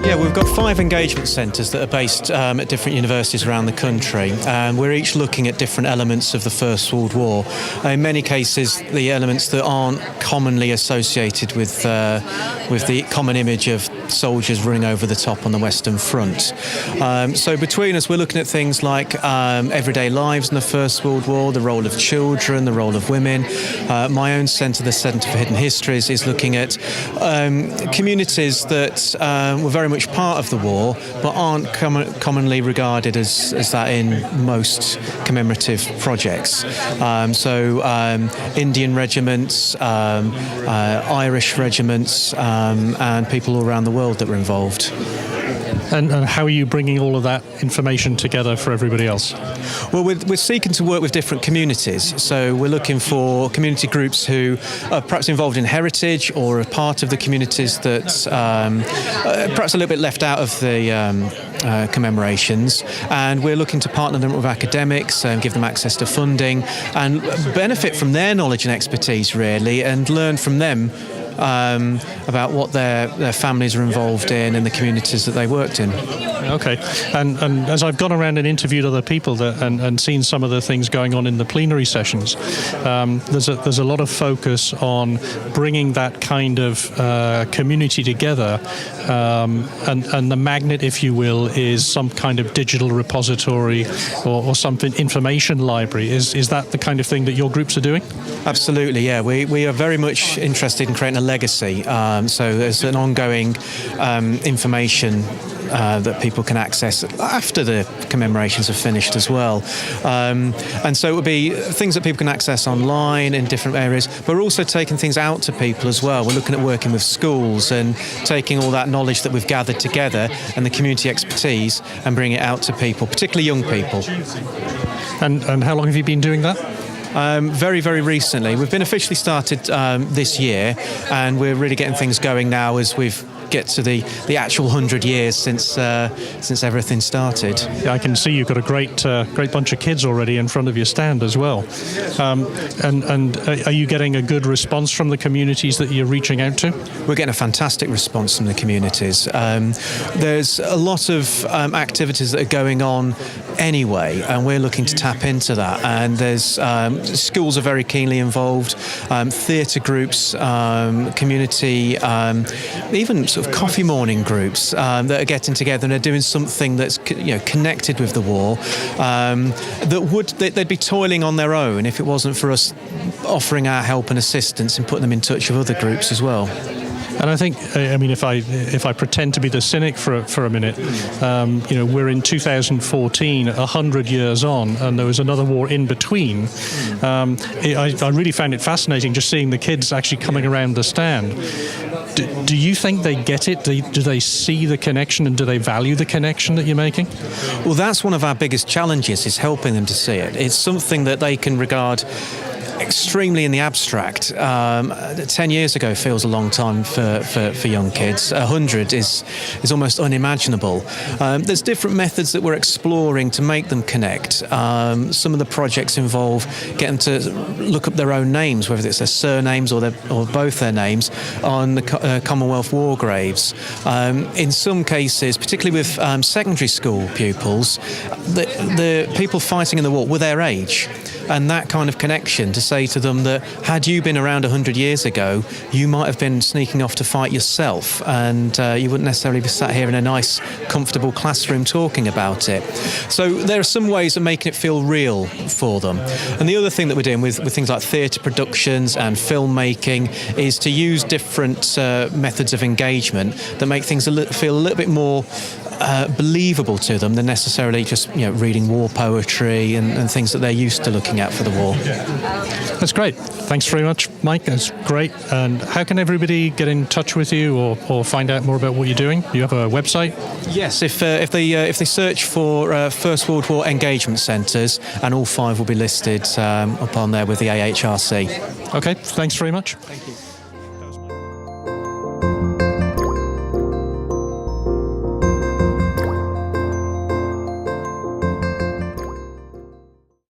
Yeah, we've got 5 engagement centres that are based at different universities around the country, and we're each looking at different elements of the First World War. In many cases, the elements that aren't commonly associated with the common image of soldiers running over the top on the Western Front. So between us, we're looking at things like everyday lives in the First World War, the role of children, the role of women. My own centre, the Centre for Hidden Histories, is looking at communities that were very much part of the war, but aren't commonly regarded as that in most commemorative projects. Indian regiments, Irish regiments, and people all around the world that were involved. And how are you bringing all of that information together for everybody else? Well, we're seeking to work with different communities. So we're looking for community groups who are perhaps involved in heritage or are part of the communities that perhaps a little bit left out of the commemorations. And we're looking to partner them with academics and give them access to funding and benefit from their knowledge and expertise, really, and learn from them about what their families are involved in and the communities that they worked in. Okay, and as I've gone around and interviewed other people and seen some of the things going on in the plenary sessions, there's a lot of focus on bringing that kind of community together, and the magnet, if you will, is some kind of digital repository or something, information library. Is that the kind of thing that your groups are doing? Absolutely, yeah. We are very much interested in creating a legacy. So there's an ongoing information that people can access after the commemorations are finished as well. And so it would be things that people can access online in different areas, but we're also taking things out to people as well. We're looking at working with schools and taking all that knowledge that we've gathered together and the community expertise and bringing it out to people, particularly young people. And how long have you been doing that? Very, very recently. We've been officially started this year, and we're really getting things going now as we've get to the actual 100 years since everything started. Yeah, I can see you've got a great bunch of kids already in front of your stand as well. And are you getting a good response from the communities that you're reaching out to? We're getting a fantastic response from the communities. There's a lot of activities that are going on anyway, and we're looking to tap into that. And there's schools are very keenly involved, theatre groups, community, even sort of coffee morning groups that are getting together and are doing something that's connected with the war. They'd be toiling on their own if it wasn't for us offering our help and assistance and putting them in touch with other groups as well. And I think, if I pretend to be the cynic for a minute, we're in 2014, 100 years on, and there was another war in between. I really found it fascinating just seeing the kids actually coming around the stand. Do you think they get it? Do they see the connection, and do they value the connection that you're making? Well, that's one of our biggest challenges, is helping them to see it. It's something that they can regard extremely in the abstract. 10 years ago feels a long time for young kids. 100 is almost unimaginable. There's different methods that we're exploring to make them connect. Some of the projects involve getting to look up their own names, whether it's their surnames or both their names, on the Commonwealth war graves. In some cases, particularly with secondary school pupils, the people fighting in the war were their age. And that kind of connection, to say to them that had you been around 100 years ago, you might have been sneaking off to fight yourself, and you wouldn't necessarily be sat here in a nice, comfortable classroom talking about it. So there are some ways of making it feel real for them. And the other thing that we're doing with things like theatre productions and filmmaking is to use different methods of engagement that make things feel a little bit more believable to them than necessarily just reading war poetry and things that they're used to looking at for the war. That's great. Thanks very much, Mike. That's great. And how can everybody get in touch with you or find out more about what you're doing? Do you have a website? Yes, if they search for First World War engagement centres, and all 5 will be listed up on there with the AHRC. Okay, thanks very much. Thank you.